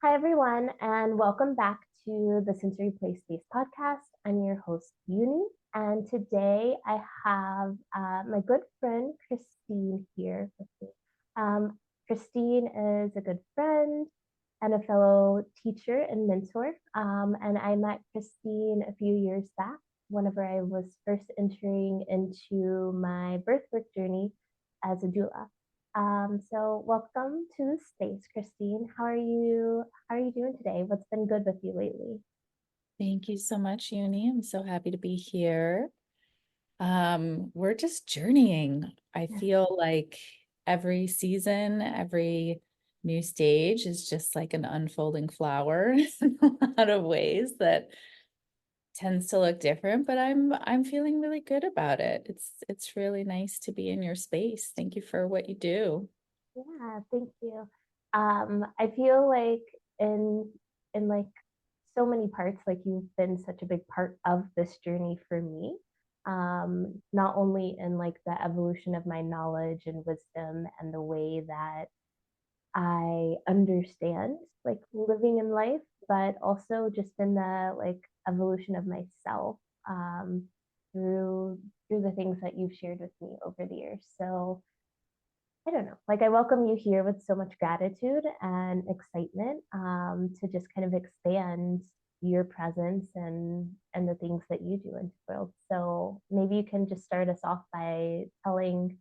Hi, everyone, and welcome back to the Sensory Playspace Podcast. I'm your host, Uni, and today I have my good friend, Christine, here with me. Christine is a good friend and a fellow teacher and mentor, and I met Christine a few years back whenever I was first entering into my birth work journey as a doula. So welcome to the space, Christine. How are you doing today? What's been good with you lately? Thank you so much, Uni. I'm so happy to be here. We're just journeying. I feel like every season, every new stage is just like an unfolding flower in a lot of ways that tends to look different, but I'm feeling really good about it. It's really nice to be in your space. Thank you for what you do. Yeah, thank you. I feel like in like so many parts, like you've been such a big part of this journey for me. Not only in like the evolution of my knowledge and wisdom and the way that I understand like living in life, but also just in the like evolution of myself um, through through the things that you've shared with me over the years. So I don't know, like I welcome you here with so much gratitude and excitement to just kind of expand your presence and the things that you do in the world. So maybe you can just start us off by telling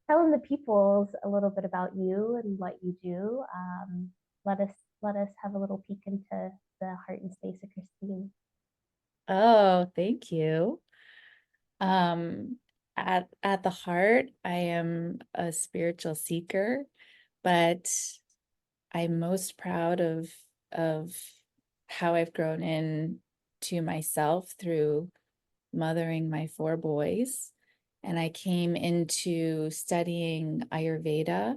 the peoples a little bit about you and what you do. Let us let us have a little peek into the heart and space of Christine. Oh, thank you. Um, at the heart, I am a spiritual seeker, but I'm most proud of how I've grown in to myself through mothering my four boys. And I came into studying Ayurveda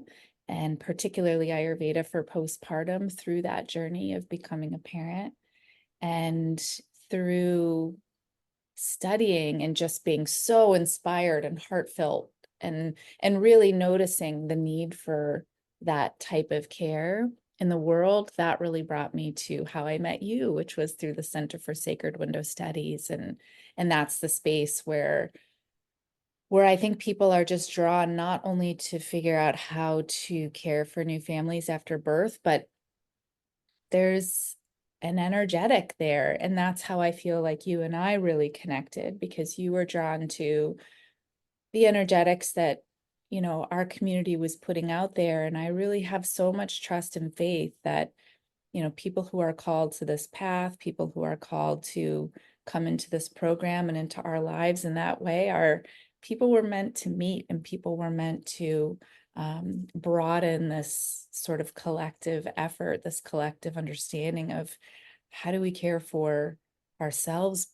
and particularly Ayurveda for postpartum through that journey of becoming a parent. And through studying and just being so inspired and heartfelt and really noticing the need for that type of care in the world, that really brought me to how I met you, which was through the Center for Sacred Window Studies. And that's the space where I think people are just drawn not only to figure out how to care for new families after birth, but there's an energetic there. And that's how I feel like you and I really connected, because you were drawn to the energetics that, our community was putting out there. And I really have so much trust and faith that, people who are called to this path, people who are called to come into this program and into our lives in that way, are people were meant to meet, and people were meant to broaden this sort of collective effort, this collective understanding of how do we care for ourselves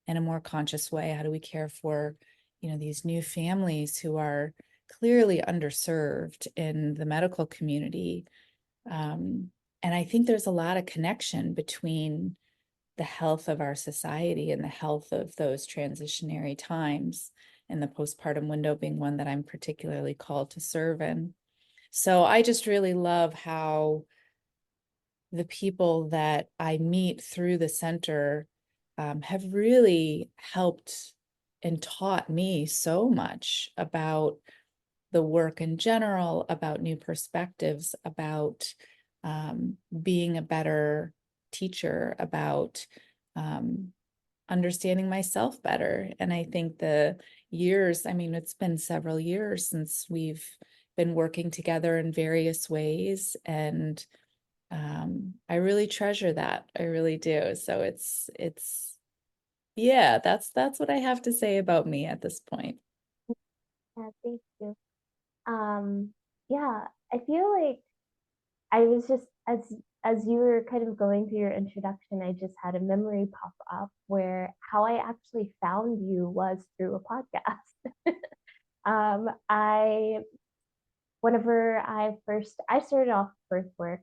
in a more conscious way? How do we care for, these new families who are clearly underserved in the medical community? Um, and I think there's a lot of connection between the health of our society and the health of those transitionary times, and the postpartum window being one that I'm particularly called to serve in. So I just really love how the people that I meet through the center have really helped and taught me so much about the work in general, about new perspectives, about being a better teacher, about um, understanding myself better. And I think the years, I mean, it's been several years since we've been working together in various ways. And I really treasure that. I really do. So yeah, that's what I have to say about me at this point. Yeah, thank you. Yeah, I feel like I was just as you were kind of going through your introduction, I just had a memory pop up where how I actually found you was through a podcast. I whenever I started off birth work,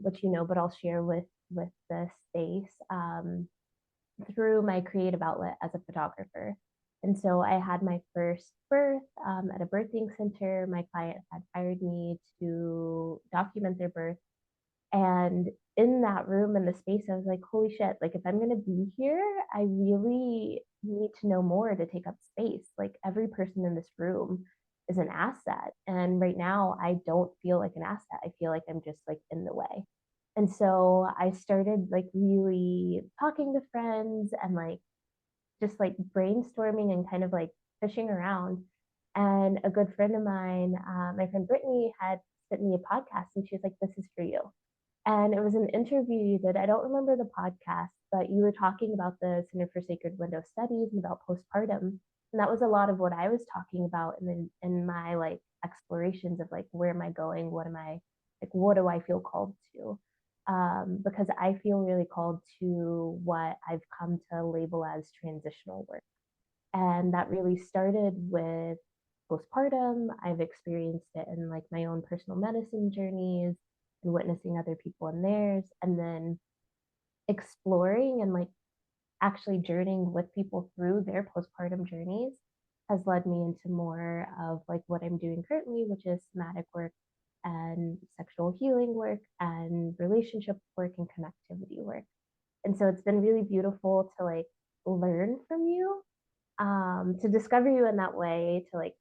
which you know, but I'll share with the space through my creative outlet as a photographer. And so I had my first birth at a birthing center. My client had hired me to document their birth, And in that room, in the space, I was like, holy shit, like if I'm going to be here, I really need to know more to take up space. Like every person in this room is an asset. And right now, I don't feel like an asset. I feel like I'm just like in the way. And so I started like really talking to friends and like just like brainstorming and kind of like fishing around. And a good friend of mine, my friend Brittany, had sent me a podcast and she was like, this is for you. And it was an interview you did. I don't remember the podcast, but you were talking about the Center for Sacred Window Studies and about postpartum. And that was a lot of what I was talking about in my like explorations of like, where am I going? What am I like? What do I feel called to? Because I feel really called to what I've come to label as transitional work. And that really started with postpartum. I've experienced it in like my own personal medicine journeys and witnessing other people in theirs, and then exploring and like actually journeying with people through their postpartum journeys has led me into more of like what I'm doing currently, which is somatic work and sexual healing work and relationship work and connectivity work. And so it's been really beautiful to like learn from you, to discover you in that way, to like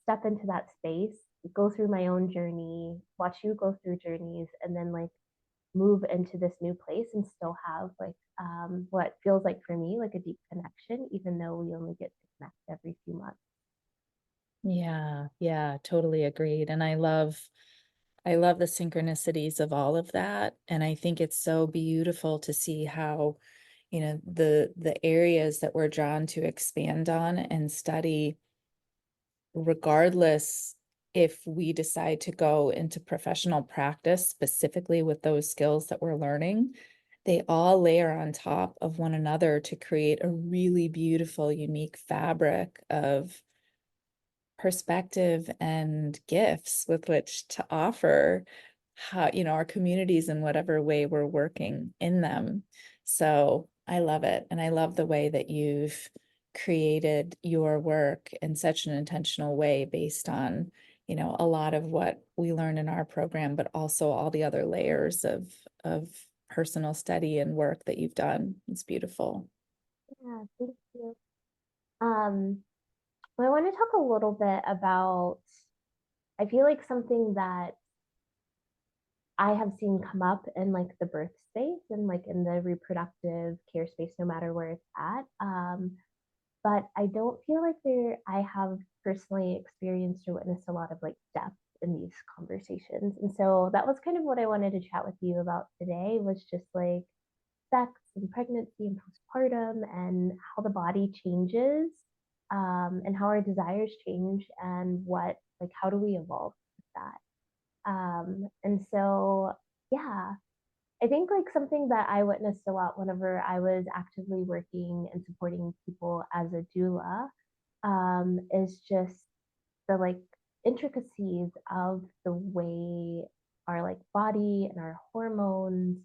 step into that space, go through my own journey, watch you go through journeys, and then like move into this new place and still have like what feels like for me like a deep connection, even though we only get to connect every few months. Yeah, yeah, totally agreed. And I love the synchronicities of all of that. And I think it's so beautiful to see how, the areas that we're drawn to expand on and study, regardless if we decide to go into professional practice specifically with those skills that we're learning, they all layer on top of one another to create a really beautiful, unique fabric of perspective and gifts with which to offer how, our communities in whatever way we're working in them. So I love it. And I love the way that you've created your work in such an intentional way based on, a lot of what we learn in our program, but also all the other layers of personal study and work that you've done. It's beautiful. Yeah, thank you. um well, I want to talk a little bit about, I feel like something that I have seen come up in like the birth space and like in the reproductive care space, no matter where it's at. But I don't feel like I have personally experienced or witnessed a lot of like depth in these conversations. And so that was kind of what I wanted to chat with you about today, was just like sex and pregnancy and postpartum and how the body changes, and how our desires change and what, like, how do we evolve with that? And so, yeah, I think like something that I witnessed a lot whenever I was actively working and supporting people as a doula, is just the like intricacies of the way our like body and our hormones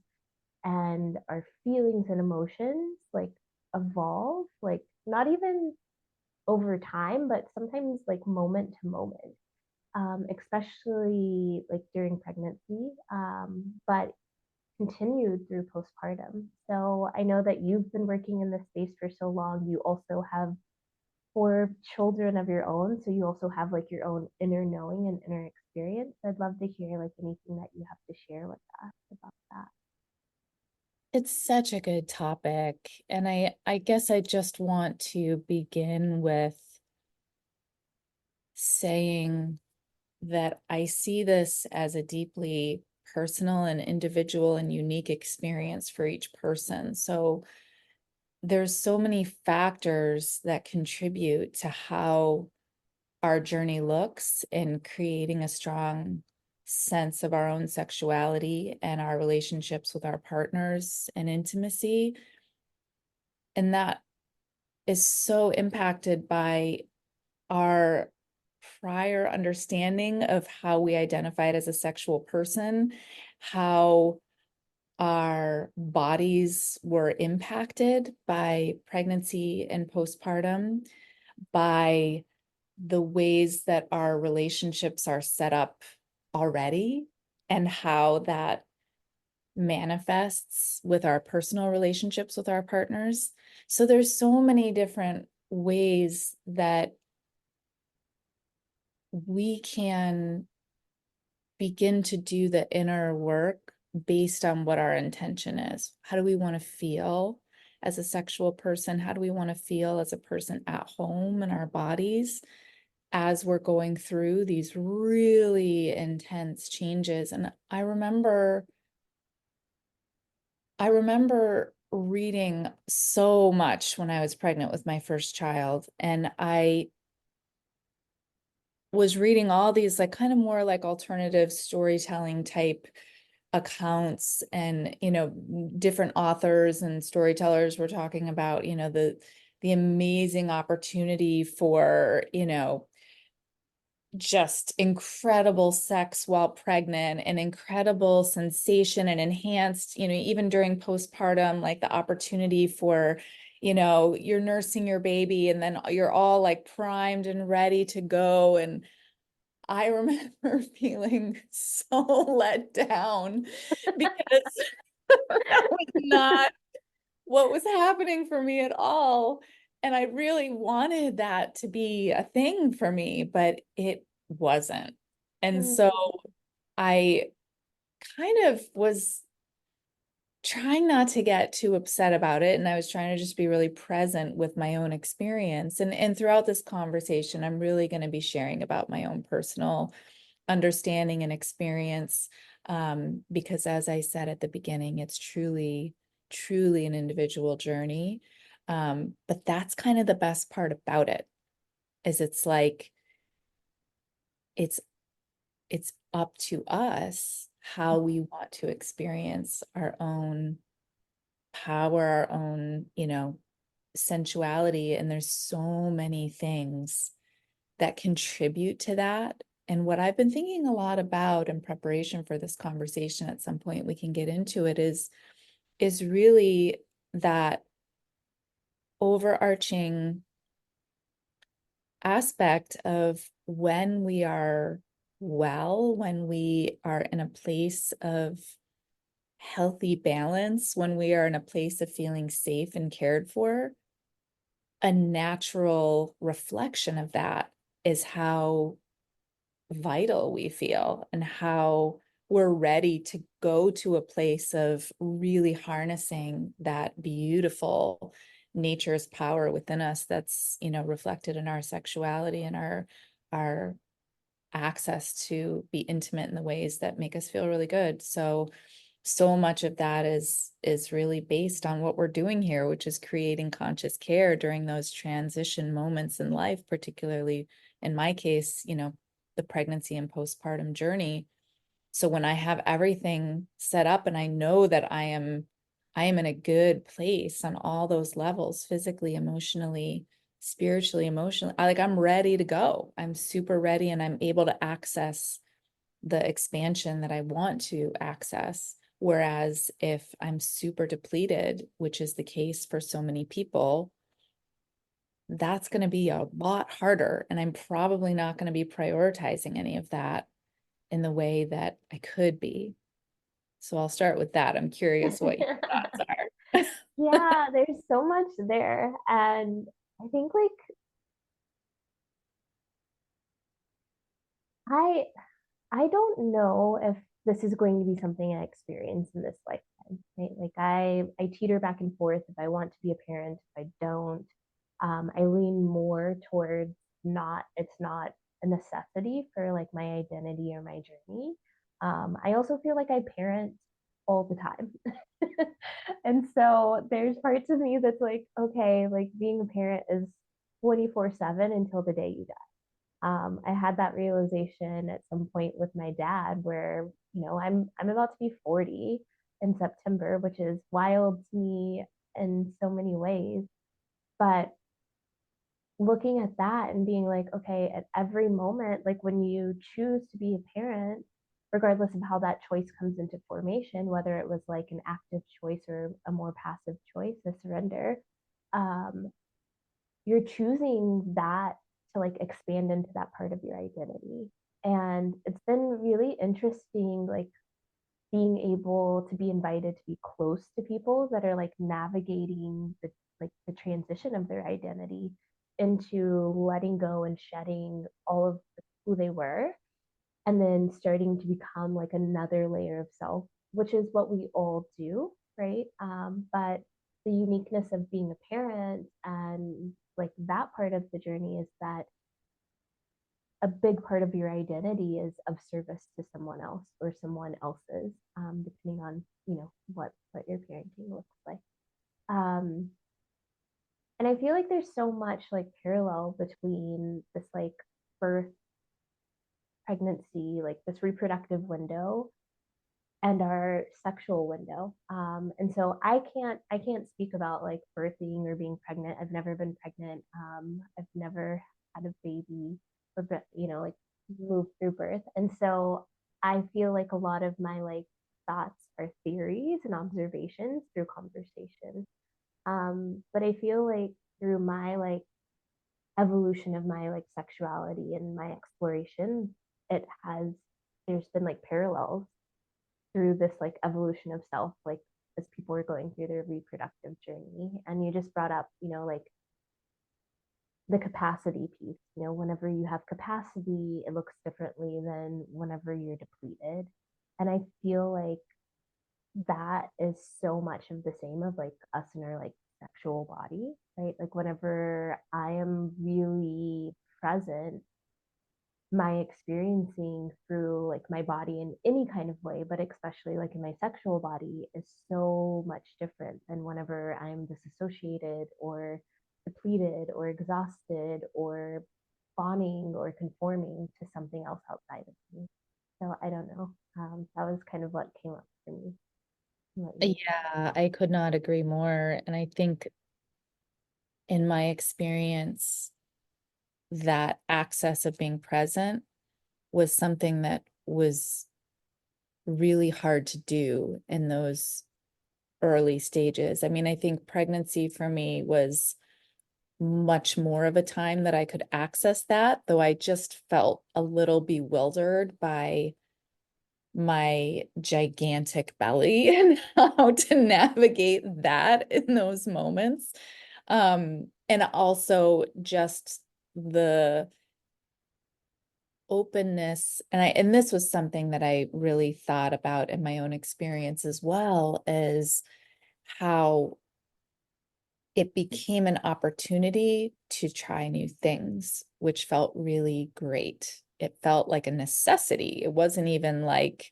and our feelings and emotions like evolve, like not even over time, but sometimes like moment to moment, especially like during pregnancy, but continued through postpartum. So I know that you've been working in this space for so long. You also have four children of your own. So you also have like your own inner knowing and inner experience. I'd love to hear like anything that you have to share with us about that. It's such a good topic. And I guess I just want to begin with saying that I see this as a deeply personal and individual and unique experience for each person. So there's so many factors that contribute to how our journey looks in creating a strong sense of our own sexuality and our relationships with our partners and intimacy. And that is so impacted by our prior understanding of how we identified as a sexual person, how our bodies were impacted by pregnancy and postpartum, by the ways that our relationships are set up already, and how that manifests with our personal relationships with our partners. So there's so many different ways that we can begin to do the inner work based on what our intention is. How do we want to feel as a sexual person? How do we want to feel as a person at home in our bodies as we're going through these really intense changes? And I remember reading so much when I was pregnant with my first child, and I was reading all these like kind of more like alternative storytelling type accounts, and different authors and storytellers were talking about the amazing opportunity for just incredible sex while pregnant and incredible sensation and enhanced, even during postpartum, like the opportunity for, you're nursing your baby and then you're all like primed and ready to go. And I remember feeling so let down because that was not what was happening for me at all. And I really wanted that to be a thing for me, but it wasn't. And so Mm. I kind of was trying not to get too upset about it. And I was trying to just be really present with my own experience. And throughout this conversation, I'm really going to be sharing about my own personal understanding and experience. Because as I said at the beginning, it's truly, truly an individual journey. But that's kind of the best part about it, is it's like it's it's up to us how we want to experience our own power, our own, sensuality. And there's so many things that contribute to that. And what I've been thinking a lot about in preparation for this conversation, at some point we can get into it, is really that overarching aspect of when we are well, when we are in a place of healthy balance, when we are in a place of feeling safe and cared for, a natural reflection of that is how vital we feel and how we're ready to go to a place of really harnessing that beautiful nature's power within us that's reflected in our sexuality and our access to be intimate in the ways that make us feel really good. So much of that is really based on what we're doing here, which is creating conscious care during those transition moments in life, particularly in my case, the pregnancy and postpartum journey. So when I have everything set up and I know that I am in a good place on all those levels, physically, emotionally, spiritually, emotionally, I'm ready to go. I'm super ready, and I'm able to access the expansion that I want to access. Whereas if I'm super depleted, which is the case for so many people, that's going to be a lot harder. And I'm probably not going to be prioritizing any of that in the way that I could be. So I'll start with that. I'm curious what your thoughts are. Yeah, there's so much there. And I think like I I don't know if this is going to be something I experience in this lifetime, right? Like I teeter back and forth if I want to be a parent, if I don't. I lean more towards not, it's not a necessity for like my identity or my journey. I also feel like I parent all the time. And so there's parts of me that's like, okay, like being a parent is 24/7 until the day you die. I had that realization at some point with my dad where, I'm about to be 40 in September, which is wild to me in so many ways. But looking at that and being like, okay, at every moment, like when you choose to be a parent, regardless of how that choice comes into formation, whether it was like an active choice or a more passive choice, a surrender, um, you're choosing that to like expand into that part of your identity. And it's been really interesting, like being able to be invited to be close to people that are like navigating the transition of their identity into letting go and shedding all of who they were, and then starting to become like another layer of self, which is what we all do, right? But the uniqueness of being a parent and like that part of the journey is that a big part of your identity is of service to someone else or someone else's, depending on what your parenting looks like. Um, and I feel like there's so much like parallel between this like birth, pregnancy, like this reproductive window and our sexual window. And so I can't speak about like birthing or being pregnant. I've never been pregnant. I've never had a baby or like moved through birth. And so I feel like a lot of my like thoughts are theories and observations through conversation. But I feel like through my like evolution of my like sexuality and my exploration, it has there's been like parallels through this like evolution of self, like as people are going through their reproductive journey. And you just brought up, like the capacity piece. Whenever you have capacity, it looks differently than whenever you're depleted. And I feel like that is so much of the same of like us in our like sexual body, right? Like whenever I am really present, my experiencing through like my body in any kind of way, but especially like in my sexual body, is so much different than whenever I'm disassociated or depleted or exhausted or fawning or conforming to something else outside of me. So I don't know. That was kind of what came up for me. Yeah, I could not agree more. And I think in my experience, that access of being present was something that was really hard to do in those early stages. I mean, I think pregnancy for me was much more of a time that I could access that, though I just felt a little bewildered by my gigantic belly and how to navigate that in those moments. And also just the openness, and this was something that I really thought about in my own experience as well, is how it became an opportunity to try new things, which felt really great. It felt like a necessity. It wasn't even like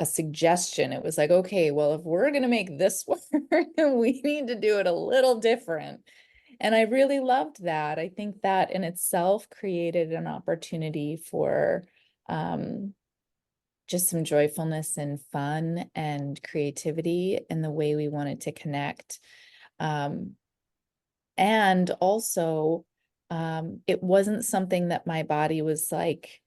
a suggestion. It was like, okay, well, if we're going to make this work, we need to do it a little different. And I really loved that. I think that in itself created an opportunity for um, just some joyfulness and fun and creativity in the way we wanted to connect. Um, and also, it wasn't something that my body was like,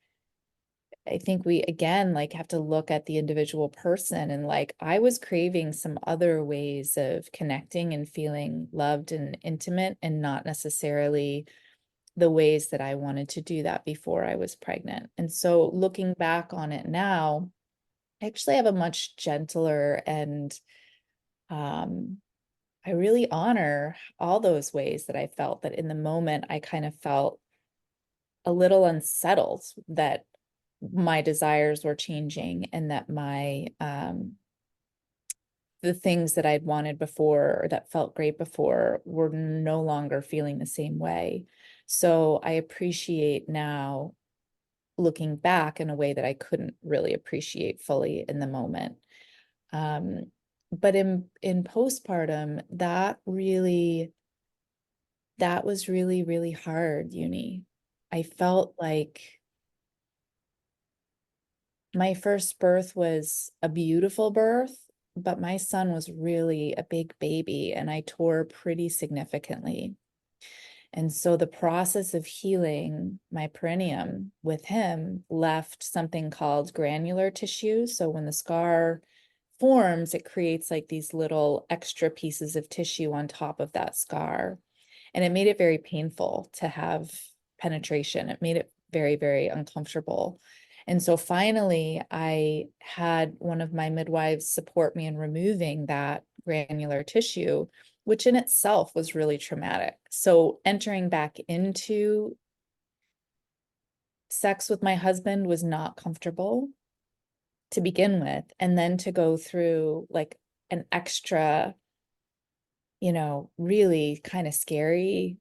I think we again like have to look at the individual person, and like I was craving some other ways of connecting and feeling loved and intimate, and not necessarily the ways that I wanted to do that before I was pregnant. And so looking back on it now, I actually have a much gentler and um I really honor all those ways that I felt that in the moment I kind of felt a little unsettled that my desires were changing, and that my the things that I'd wanted before or that felt great before were no longer feeling the same way. So I appreciate now, looking back, in a way that I couldn't really appreciate fully in the moment. Um, but in postpartum, that was really, really hard, Uni. I felt like my first birth was a beautiful birth, but my son was really a big baby and I tore pretty significantly. And so the process of healing my perineum with him left something called granular tissue. So when the scar forms, it creates like these little extra pieces of tissue on top of that scar. And it made it very painful to have penetration. It made it very, very uncomfortable. And so finally, I had one of my midwives support me in removing that granular tissue, which in itself was really traumatic. So entering back into sex with my husband was not comfortable to begin with. And then to go through like an extra, really kind of scary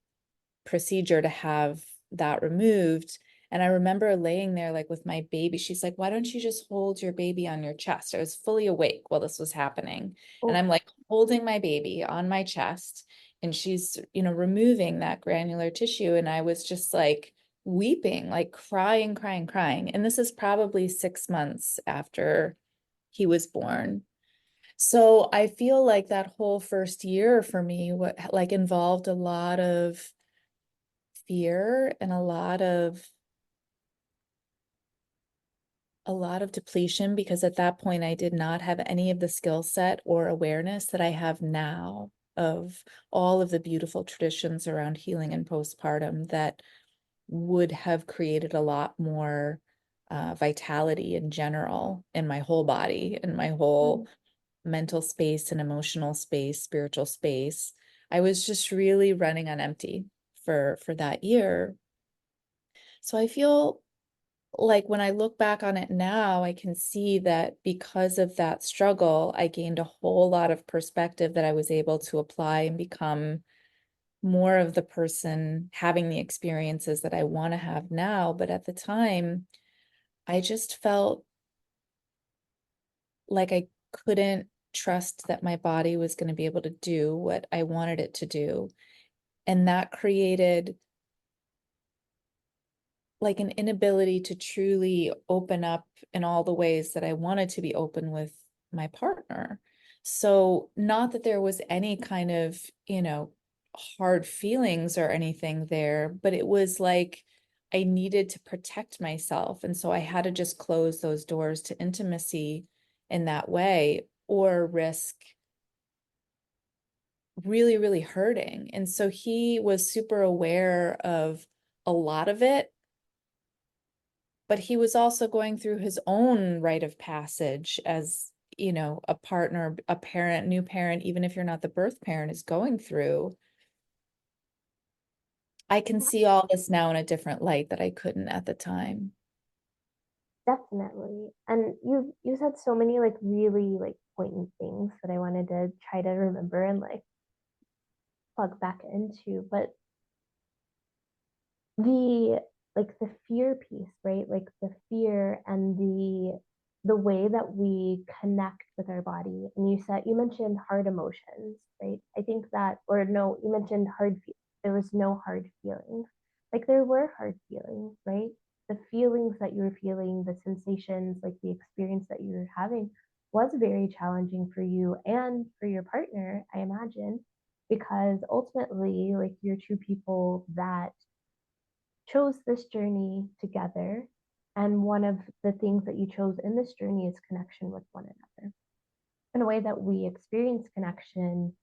procedure to have that removed. And I remember laying there like with my baby. She's like, why don't you just hold your baby on your chest? I was fully awake while this was happening. And Oh, I'm like holding my baby on my chest. And she's, removing that granular tissue. And I was just like weeping, like crying, crying, crying. And this is probably 6 months after he was born. So I feel like that whole first year for me, what like involved a lot of fear and a lot of depletion, because at that point I did not have any of the skill set or awareness that I have now of all of the beautiful traditions around healing and postpartum that would have created a lot more vitality in general in my whole body, in my whole mm, mental space and emotional space, spiritual space. I was just really running on empty for that year. So I feel like when I look back on it now, I can see that because of that struggle, I gained a whole lot of perspective that I was able to apply and become more of the person having the experiences that I want to have now. But at the time, I just felt like I couldn't trust that my body was going to be able to do what I wanted it to do. And that created like an inability to truly open up in all the ways that I wanted to be open with my partner. So, not that there was any kind of, hard feelings or anything there, but it was like I needed to protect myself. And so I had to just close those doors to intimacy in that way or risk really, really hurting. And so he was super aware of a lot of it, but he was also going through his own rite of passage as, a partner, a parent, new parent, even if you're not the birth parent, is going through. I can see all this now in a different light that I couldn't at the time. definitely. And you said so many like really like poignant things that I wanted to try to remember and like plug back into. But the like the fear piece, right? Like the fear and the way that we connect with our body. And you mentioned hard emotions, right? I think that, or no, you mentioned there was no hard feelings. Like there were hard feelings, right? The feelings that you were feeling, the sensations, like the experience that you were having was very challenging for you and for your partner, I imagine, because ultimately, like you're two people that chose this journey together. And one of the things that you chose in this journey is connection with one another. And a way that we experience connection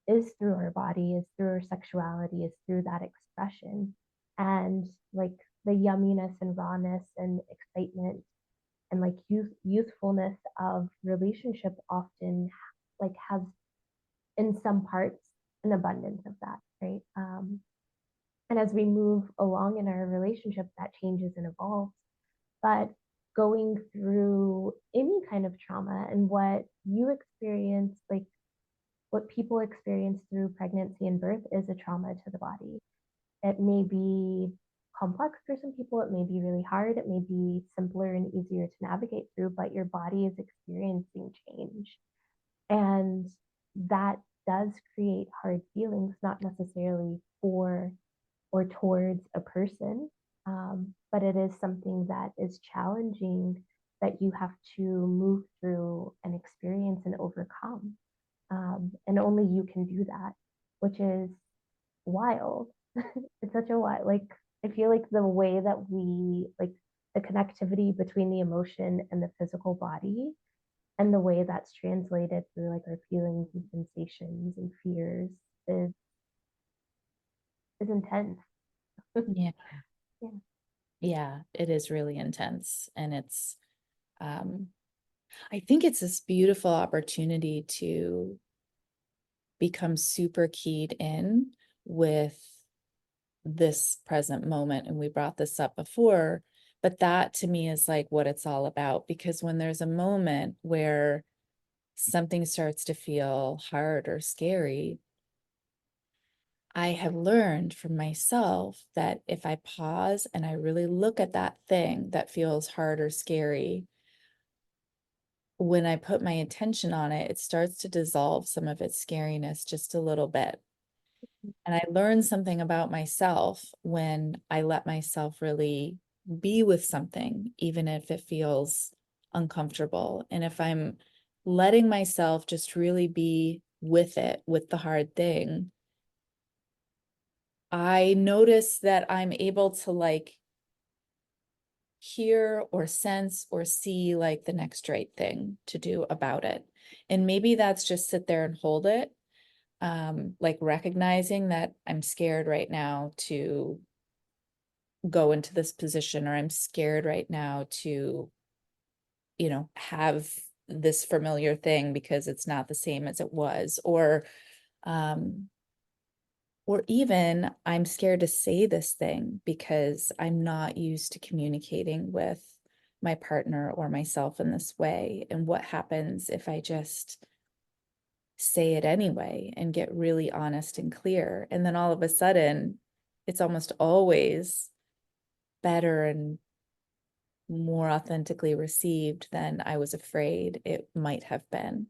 is through our body, is through our sexuality, is through that expression. And like the yumminess and rawness and excitement and like youthfulness of relationship often like has in some parts an abundance of that, right? And as we move along in our relationship, that changes and evolves. But going through any kind of trauma and what you experience, like what people experience through pregnancy and birth, is a trauma to the body. It may be complex for some people, it may be really hard, it may be simpler and easier to navigate through, but your body is experiencing change. And that does create hard feelings, not necessarily for or towards a person, but it is something that is challenging that you have to move through and experience and overcome. And only you can do that, which is wild. It's such a wild, like, I feel like the way that we, like, the connectivity between the emotion and the physical body and the way that's translated through like our feelings and sensations and fears is is intense. Yeah. Yeah. Yeah, it is really intense. And um, I think it's this beautiful opportunity to become super keyed in with this present moment. And we brought this up before, but that to me is like what it's all about. Because when there's a moment where something starts to feel hard or scary, I have learned from myself that if I pause and I really look at that thing that feels hard or scary, when I put my attention on it, it starts to dissolve some of its scariness just a little bit. And I learned something about myself when I let myself really be with something, even if it feels uncomfortable. And if I'm letting myself just really be with it, with the hard thing, I notice that I'm able to like hear or sense or see like the next right thing to do about it. And maybe that's just sit there and hold it, like recognizing that I'm scared right now to go into this position, or I'm scared right now to, have this familiar thing because it's not the same as it was, um, or even I'm scared to say this thing because I'm not used to communicating with my partner or myself in this way. And what happens if I just say it anyway and get really honest and clear? And then all of a sudden, it's almost always better and more authentically received than I was afraid it might have been.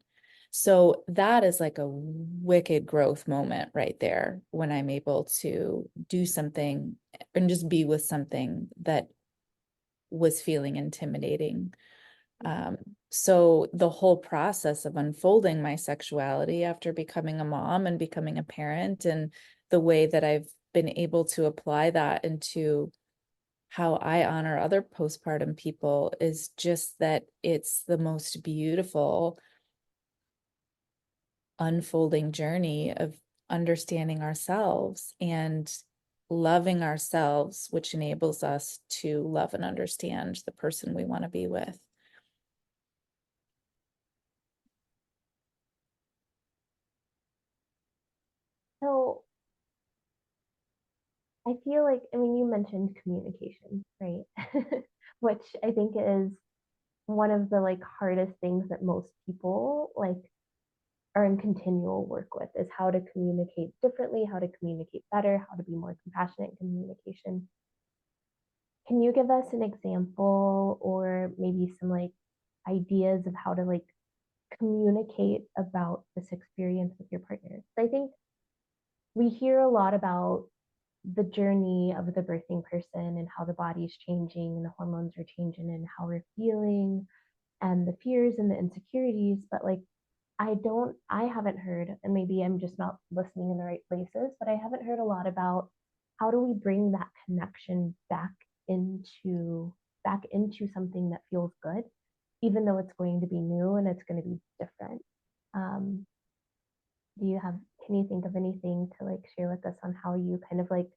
So that is like a wicked growth moment right there when I'm able to do something and just be with something that was feeling intimidating. Um, so the whole process of unfolding my sexuality after becoming a mom and becoming a parent, and the way that I've been able to apply that into how I honor other postpartum people, is just that it's the most beautiful unfolding journey of understanding ourselves and loving ourselves, which enables us to love and understand the person we want to be with. So I feel like, I mean, you mentioned communication, right? Which I think is one of the like hardest things that most people like are in continual work with, is how to communicate differently, how to communicate better, how to be more compassionate in communication. Can you give us an example or maybe some like ideas of how to like communicate about this experience with your partner? I think we hear a lot about the journey of the birthing person and how the body's changing and the hormones are changing and how we're feeling and the fears and the insecurities, but like I haven't heard, and maybe I'm just not listening in the right places, but I haven't heard a lot about how do we bring that connection into back into something that feels good, even though it's going to be new and it's going to be different. Um, do you have, can you think of anything to like share with us on how you kind of like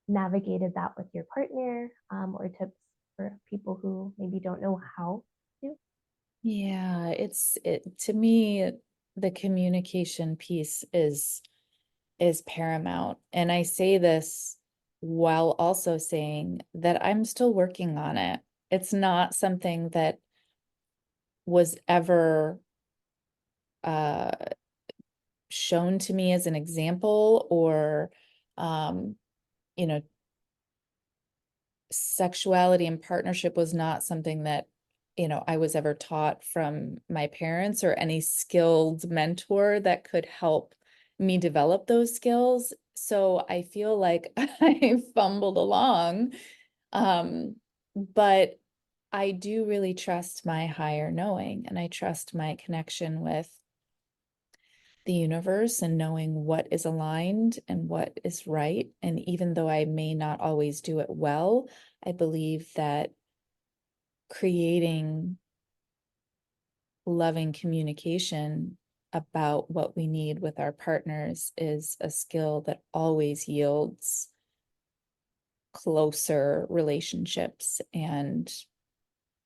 navigated that with your partner, or tips for people who maybe don't know how to? Yeah, it to me, the communication piece is paramount. And I say this while also saying that I'm still working on it. It's not something that was ever uh shown to me as an example, or um you know sexuality and partnership was not something that I was ever taught from my parents or any skilled mentor that could help me develop those skills. So I feel like I fumbled along, um but I do really trust my higher knowing, and I trust my connection with the universe and knowing what is aligned and what is right. And even though I may not always do it well, I believe that creating loving communication about what we need with our partners is a skill that always yields closer relationships and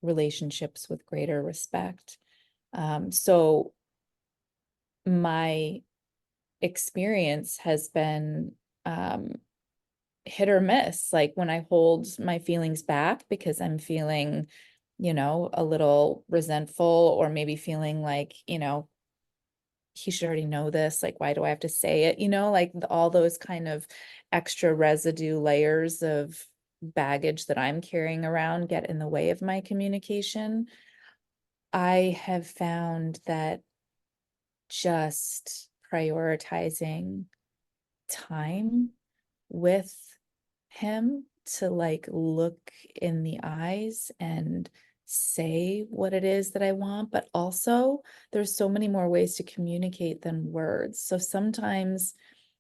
relationships with greater respect. So my experience has been hit or miss. Like when I hold my feelings back because I'm feeling, a little resentful, or maybe feeling like, he should already know this. Like, why do I have to say it? Like all those kind of extra residue layers of baggage that I'm carrying around get in the way of my communication. I have found that just prioritizing time with him to like look in the eyes and say what it is that I want, but also there's so many more ways to communicate than words. So sometimes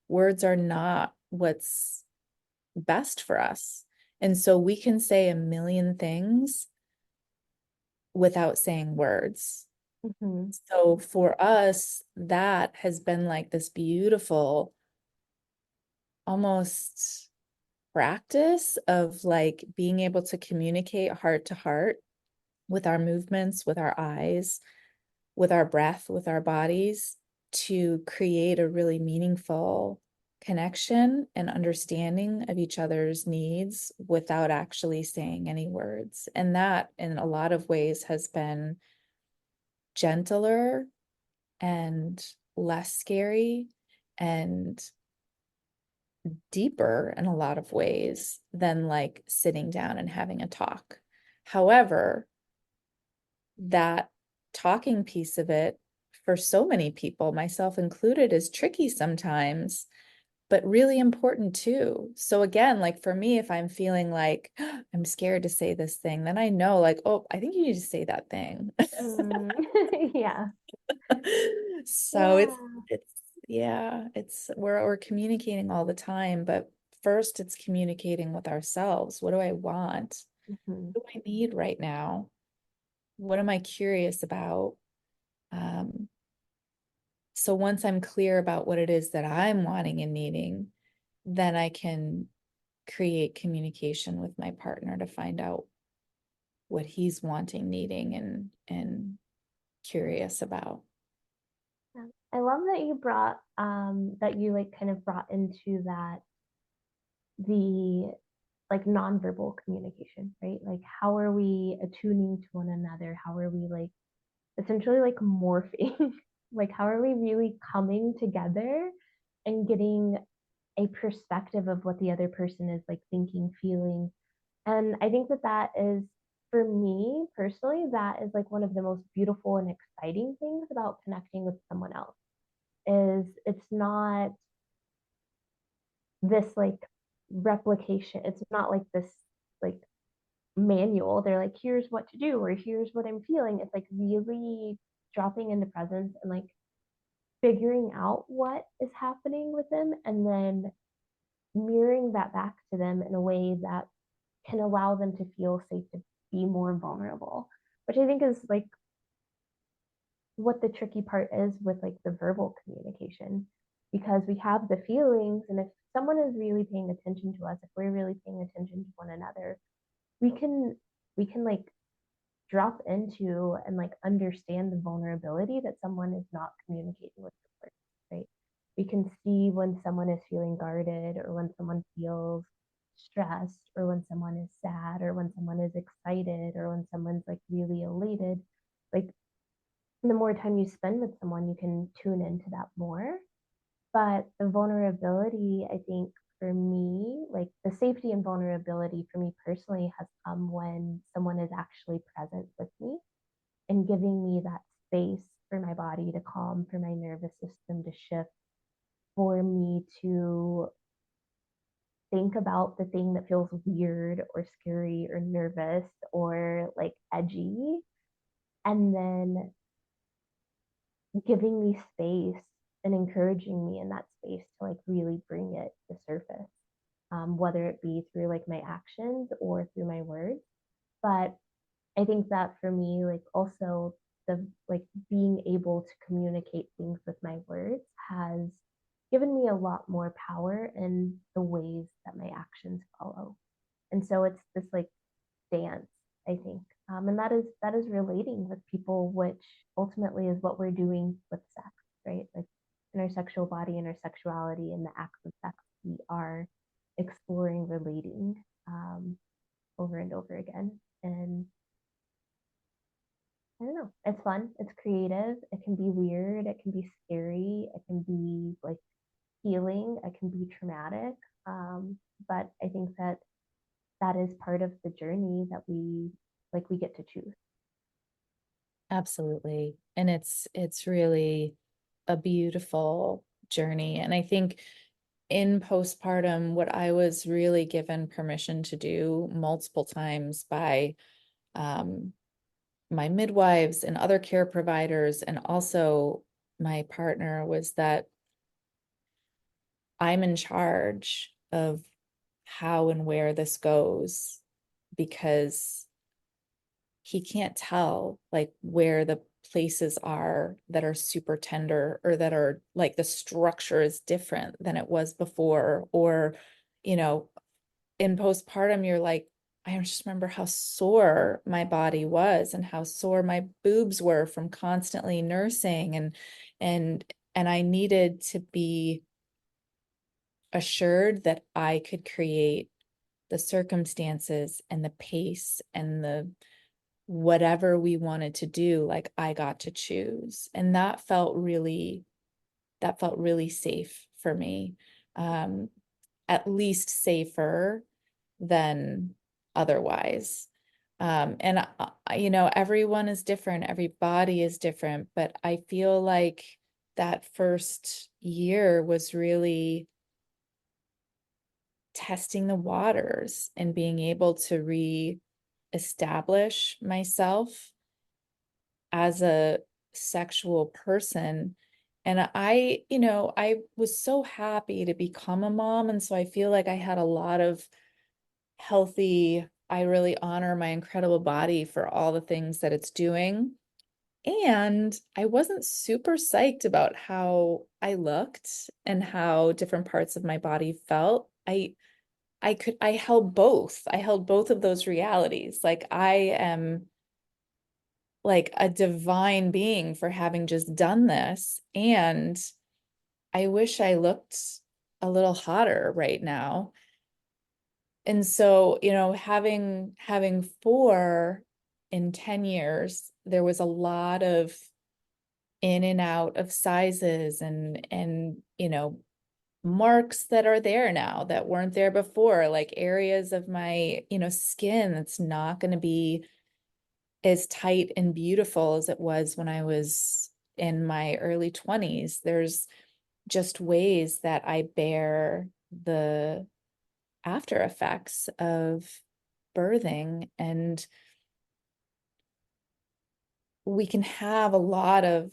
words are not what's best for us. And so we can say a million things without saying words. Mhm. So for us, that has been like this beautiful, almost practice of like being able to communicate heart to heart with our movements, with our eyes, with our breath, with our bodies, to create a really meaningful connection and understanding of each other's needs without actually saying any words. And that, in a lot of ways, has been gentler and less scary and deeper in a lot of ways than like sitting down and having a talk. However, that talking piece of it for so many people, myself included, is tricky sometimes, but really important too. So again, like for me, if I'm feeling like I'm scared to say this thing, then I know like, oh, I think you need to say that thing. Mm. Yeah. So Yeah. it's yeah, it's we're communicating all the time, but first it's communicating with ourselves. What do I want? Mhm. What do I need right now? What am I curious about? Um, so once I'm clear about what it is that I'm wanting and needing, then I can create communication with my partner to find out what he's wanting, needing, and curious about. Yeah. I love that you brought that you like kind of brought into that the like nonverbal communication, right? Like how are we attuning to one another? How are we like essentially like morphing? Like how are we really coming together and getting a perspective of what the other person is like thinking, feeling? And I think that that is, for me personally, that is like one of the most beautiful and exciting things about connecting with someone else is it's not this like replication. It's not like this like manual. They're like, here's what to do or here's what I'm feeling. It's like really dropping into presence and like figuring out what is happening with them and then mirroring that back to them in a way that can allow them to feel safe to be more vulnerable, which I think is like what the tricky part is with like the verbal communication because we have the feelings and if someone is really paying attention to us, if we're really paying attention to one another, we can like drop into and like understand the vulnerability that someone is not communicating with the person, right? We can see when someone is feeling guarded or when someone feels stressed or when someone is sad or when someone is excited or when someone's like really elated. Like the more time you spend with someone, you can tune into that more. But the vulnerability, I think for me, like the safety and vulnerability for me personally has come when someone is actually present with me and giving me that space for my body to calm, for my nervous system to shift, for me to think about the thing that feels weird or scary or nervous or like edgy, and then giving me space and encouraging me in that space to like really bring it to surface, whether it be through like my actions or through my words. But I think that for me, like also the like being able to communicate things with my words has given me a lot more power in the ways that my actions follow. And so it's this like dance, I think. And that is relating with people, which ultimately is what we're doing with sex, right? Like in our sexual body and our sexuality and the acts of sex, we are exploring relating over and over again. And I don't know, it's fun, it's creative, it can be weird, it can be scary, it can be like healing, it can be traumatic. But I think that that is part of the journey that we get to choose. Absolutely. And it's really a beautiful journey. And I think in postpartum, what I was really given permission to do multiple times by um, my midwives and other care providers, and also my partner, was that I'm in charge of how and where this goes, because he can't tell like where the places are that are super tender, or that are like the structure is different than it was before. Or, you know, in postpartum, you're like, I just remember how sore my body was and how sore my boobs were from constantly nursing, and and I needed to be assured that I could create the circumstances and the pace and the whatever we wanted to do, like I got to choose. And that felt really safe for me. Um, at least safer than otherwise. And everyone is different, every body is different, but I feel like that first year was really testing the waters and being able to re-establish myself as a sexual person. And I was so happy to become a mom. And so I feel like I had a lot of I really honor my incredible body for all the things that it's doing. And I wasn't super psyched about how I looked and how different parts of my body felt. I held both. I held both of those realities. Like I am like a divine being for having just done this. And I wish I looked a little hotter right now. And so, having four in 10 years, there was a lot of in and out of sizes, and marks that are there now that weren't there before, like areas of my, skin that's not going to be as tight and beautiful as it was when I was in my early 20s. There's just ways that I bear the after effects of birthing. And we can have a lot of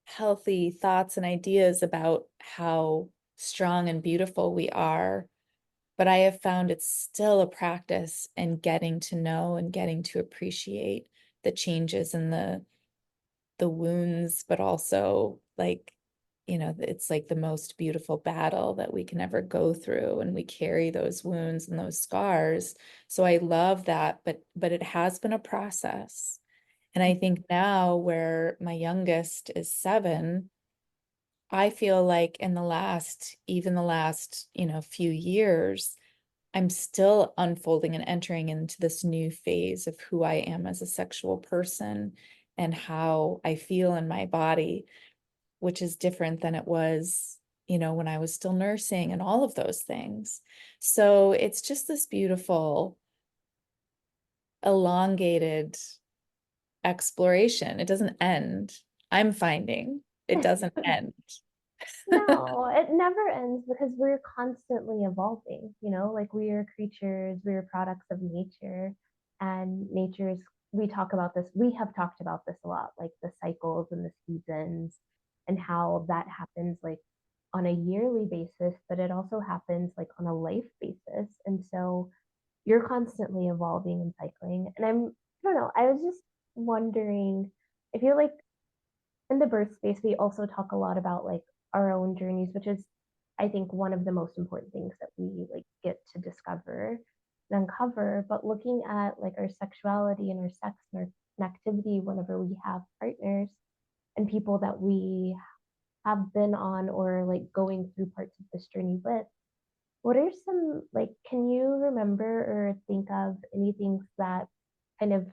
healthy thoughts and ideas about how strong and beautiful we are. But I have found it's still a practice in getting to know and getting to appreciate the changes and the wounds, but also like, it's like the most beautiful battle that we can ever go through. And we carry those wounds and those scars. So I love that, but it has been a process. And I think now, where my youngest is 7, I feel like in even the last, few years, I'm still unfolding and entering into this new phase of who I am as a sexual person and how I feel in my body, which is different than it was, when I was still nursing and all of those things. So it's just this beautiful, elongated exploration. It doesn't end. I'm finding it doesn't end. No, it never ends because we're constantly evolving, like we are creatures, we are products of nature, and nature's, we talk about this, we have talked about this a lot, like the cycles and the seasons and how that happens like on a yearly basis, but it also happens like on a life basis. And so you're constantly evolving and cycling. And I don't know, I was just wondering, I feel like in the birth space, we also talk a lot about like our own journeys, which is, I think one of the most important things that we like get to discover and uncover. But looking at like our sexuality and our sex and our activity whenever we have partners and people that we have been on or like going through parts of this journey with, what are some like, can you remember or think of any things that kind of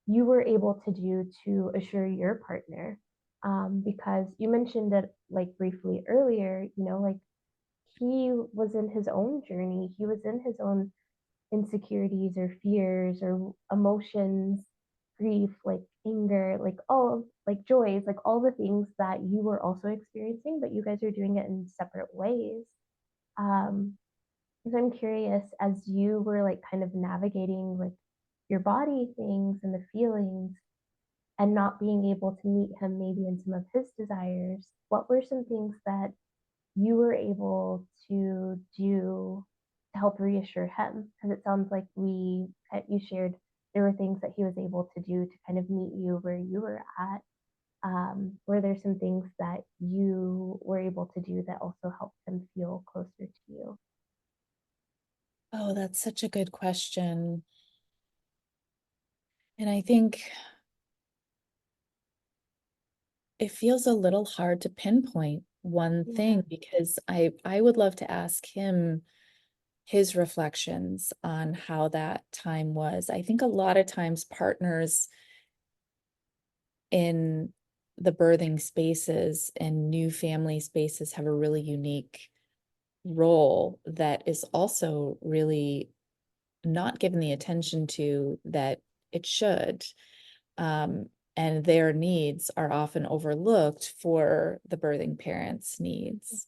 you were able to do to assure your partner? Because you mentioned it like briefly earlier, you know, like he was in his own journey, he was in his own insecurities or fears or emotions, grief, like anger, like all like joys, like all the things that you were also experiencing, but you guys are doing it in separate ways. Um, so I'm curious, as you were like kind of navigating like your body things and the feelings and not being able to meet him maybe in some of his desires, what were some things that you were able to do to help reassure him? Because it sounds like you shared there were things that he was able to do to kind of meet you where you were at. Were there some things that you were able to do that also helped him feel closer to you? Oh, that's such a good question. And I think it feels a little hard to pinpoint one Yeah. thing because I would love to ask him his reflections on how that time was. I think a lot of times partners in the birthing spaces and new family spaces have a really unique role that is also really not given the attention to that it should. Um, and their needs are often overlooked for the birthing parents' needs.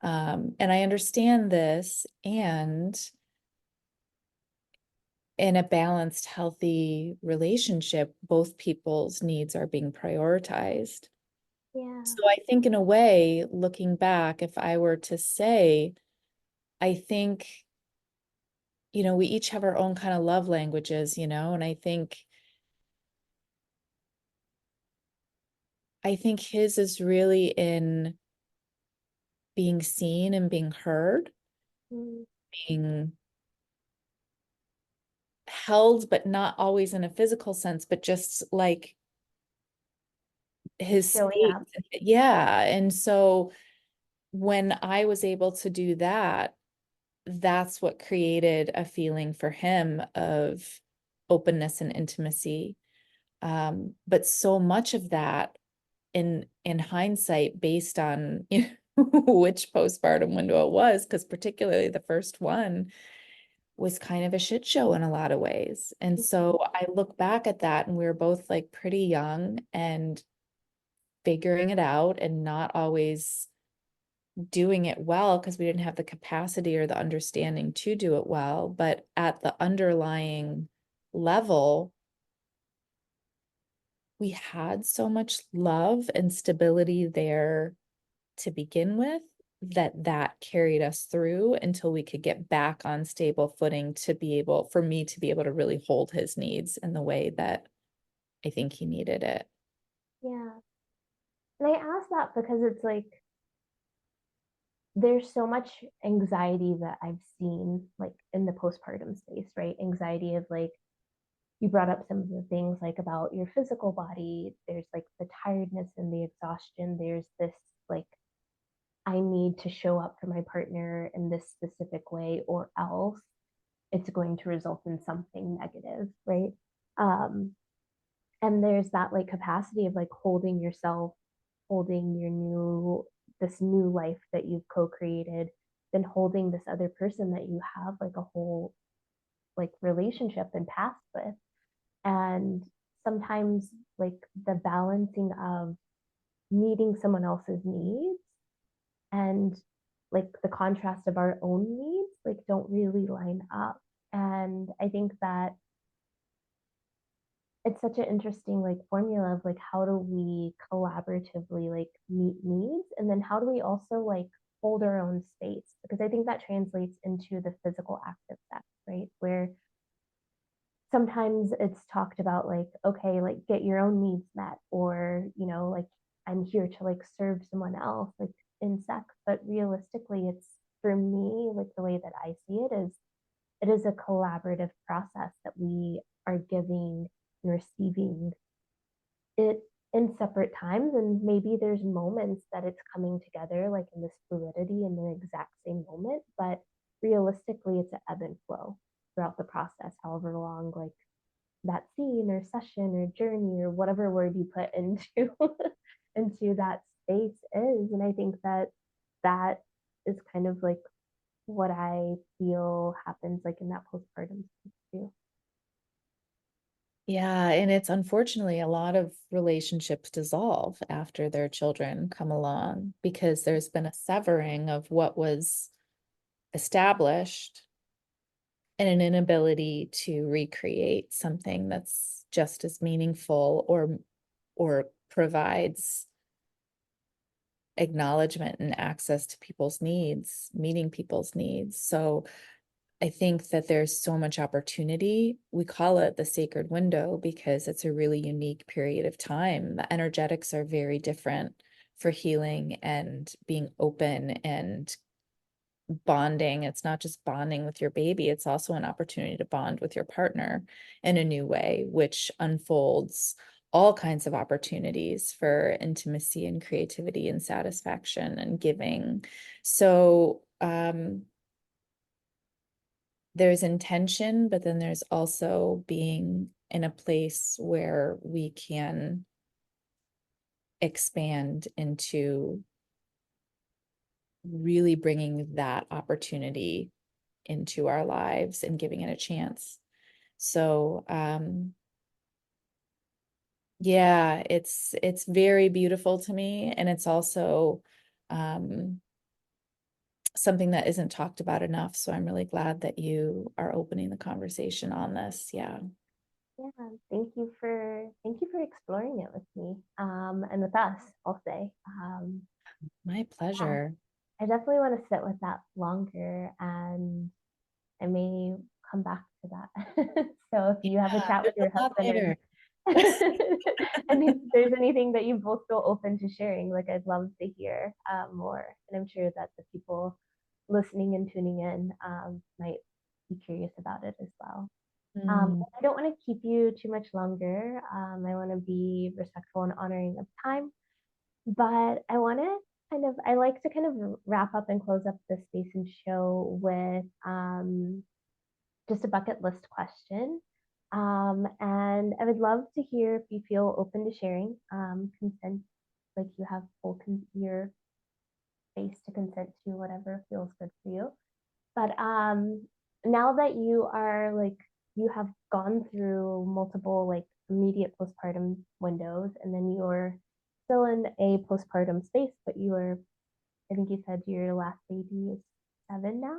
And I understand this, and in a balanced, healthy relationship, both people's needs are being prioritized. Yeah. So I think, in a way, looking back, if I were to say, I think, we each have our own kind of love languages, and I think his is really in being seen and being heard, Mm. being held, but not always in a physical sense, but just like Like his showing space. up. Yeah. And so when I was able to do that, that's what created a feeling for him of openness and intimacy. But so much of that in hindsight, based on which postpartum window it was, because particularly the first one was kind of a shit show in a lot of ways. And so I look back at that and we were both like pretty young and figuring it out and not always doing it well because we didn't have the capacity or the understanding to do it well. But at the underlying level, we had so much love and stability there to begin with that carried us through until we could get back on stable footing for me to be able to really hold his needs in the way that I think he needed it. Yeah. And I ask that because it's like there's so much anxiety that I've seen like in the postpartum space, right? Anxiety of like you brought up some of the things like about your physical body. There's like the tiredness and the exhaustion. There's this like I need to show up for my partner in this specific way or else it's going to result in something negative, right? Um, and there's that like capacity of like holding yourself, holding this new life that you've co-created, then holding this other person that you have like a whole like relationship and past with. And sometimes like the balancing of meeting someone else's needs and like the contrast of our own needs like don't really line up. And I think that it's such an interesting like formula of like how do we collaboratively like meet needs and then how do we also like hold our own space, because I think that translates into the physical act of sex, right? Where sometimes it's talked about like okay, like get your own needs met, or like I'm here to like serve someone else, like in sex, but realistically, it's for me, like the way that I see it is a collaborative process that we are giving and receiving it in separate times. And maybe there's moments that it's coming together, like in this fluidity in the exact same moment. But realistically, it's an ebb and flow throughout the process, however long, like that scene or session or journey or whatever word you put into into that space is. And I think that that is kind of like what I feel happens like in that postpartum space too. Yeah, and it's unfortunately a lot of relationships dissolve after their children come along because there's been a severing of what was established and an inability to recreate something that's just as meaningful or provides acknowledgement and access to people's needs, meeting people's needs. So I think that there's so much opportunity. We call it the sacred window because it's a really unique period of time. The energetics are very different for healing and being open and bonding. It's not just bonding with your baby, it's also an opportunity to bond with your partner in a new way, which unfolds all kinds of opportunities for intimacy and creativity and satisfaction and giving. So, there's intention, but then there's also being in a place where we can expand into really bringing that opportunity into our lives and giving it a chance. So, yeah, it's very beautiful to me, and it's also um, something that isn't talked about enough. So I'm really glad that you are opening the conversation on this. Yeah. Yeah, thank you for exploring it with me, and with us, I'll say. My Yeah, pleasure. I definitely want to sit with that longer, and I may come back to that. So if you have a Yeah, chat with there's your a lot husband there. and if there's anything that you both feel open to sharing, like I'd love to hear more. And I'm sure that the people listening and tuning in might be curious about it as well. Mm, I don't want to keep you too much longer. I want to be respectful and honoring of time, but I like to kind of wrap up and close up the space and show with just a bucket list question. And I would love to hear if you feel open to sharing consent, like you have your space to consent to whatever feels good for you. But now that you have gone through multiple like immediate postpartum windows, and then you're still in a postpartum space, but I think you said your last baby is 7 now.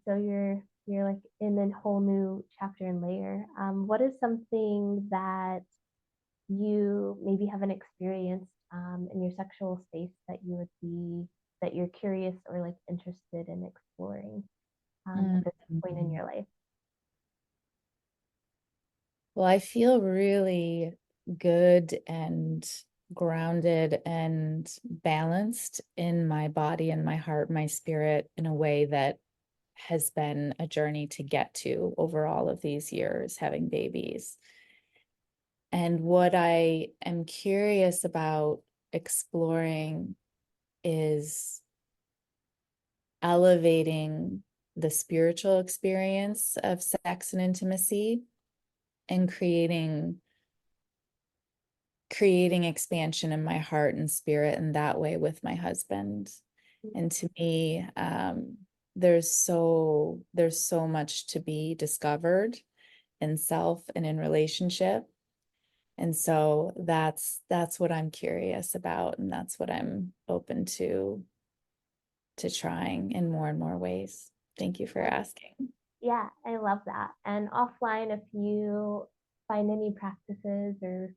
So you're like in a whole new chapter and layer. What is something that you maybe haven't experienced in your sexual space that you're curious or like interested in exploring mm, at this point in mm. your life? Well, I feel really good and grounded and balanced in my body and my heart, my spirit in a way that has been a journey to get to over all of these years having babies. And what I am curious about exploring is elevating the spiritual experience of sex and intimacy and creating expansion in my heart and spirit in that way with my husband. And to me, there's so much to be discovered in self and in relationship. And so that's what I'm curious about, and that's what I'm open to trying in more and more ways. Thank you for asking. Yeah, I love that. And offline, if you find any practices or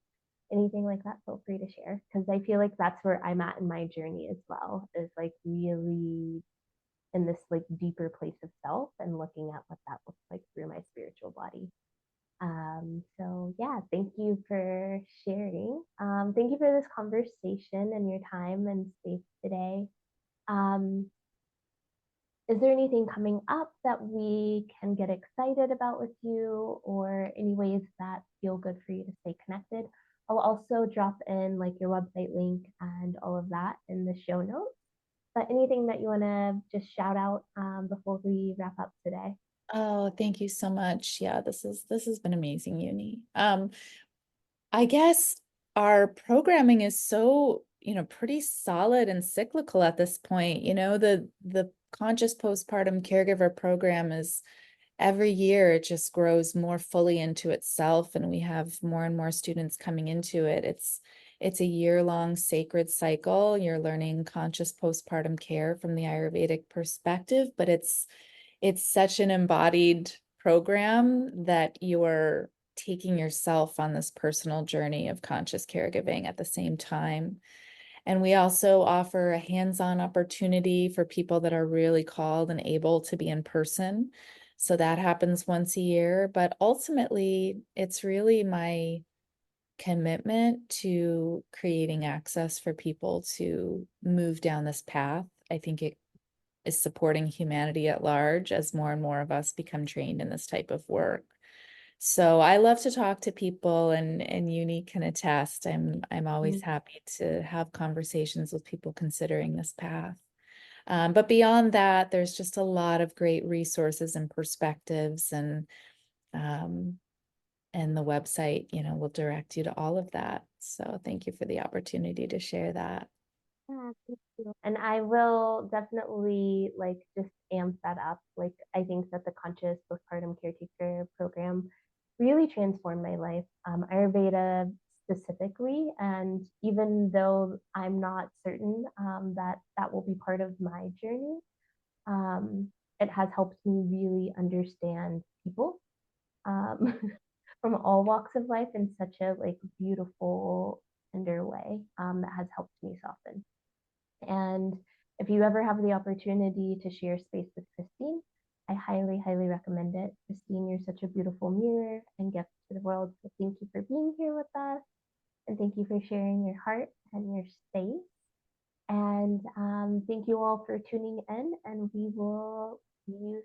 anything like that, feel free to share because I feel like that's where I'm at in my journey as well, is like really in this like deeper place of self and looking at what that looks like through my spiritual body. So yeah, thank you for sharing. Thank you for this conversation and your time and space today. Um, is there anything coming up that we can get excited about with you, or any ways that feel good for you to stay connected? I'll also drop in like your website link and all of that in the show notes. But anything that you want to just shout out before we wrap up today? Oh, thank you so much. Yeah, this has been amazing, Uni. I guess our programming is so, pretty solid and cyclical at this point. The conscious postpartum caregiver program is every year it just grows more fully into itself, and we have more and more students coming into it. It's a year-long sacred cycle. You're learning conscious postpartum care from the Ayurvedic perspective, but it's such an embodied program that you're taking yourself on this personal journey of conscious caregiving at the same time. And we also offer a hands-on opportunity for people that are really called and able to be in person. So that happens once a year. But ultimately, it's really my commitment to creating access for people to move down this path. I think it is supporting humanity at large as more and more of us become trained in this type of work. So I love to talk to people, and Uni can attest. I'm always happy to have conversations with people considering this path. But beyond that, there's just a lot of great resources and perspectives, um, and the website, will direct you to all of that. So thank you for the opportunity to share that. Yeah, thank you. And I will definitely like just amp that up. Like I think that the conscious postpartum caretaker program really transformed my life. Ayurveda specifically, and even though I'm not certain that that will be part of my journey, um, it has helped me really understand people um, from all walks of life in such a like beautiful, tender way that has helped me soften. And if you ever have the opportunity to share space with Christine, I highly, highly recommend it. Christine, you're such a beautiful mirror and gift to the world. So thank you for being here with us. And thank you for sharing your heart and your space. And thank you all for tuning in. And we will see you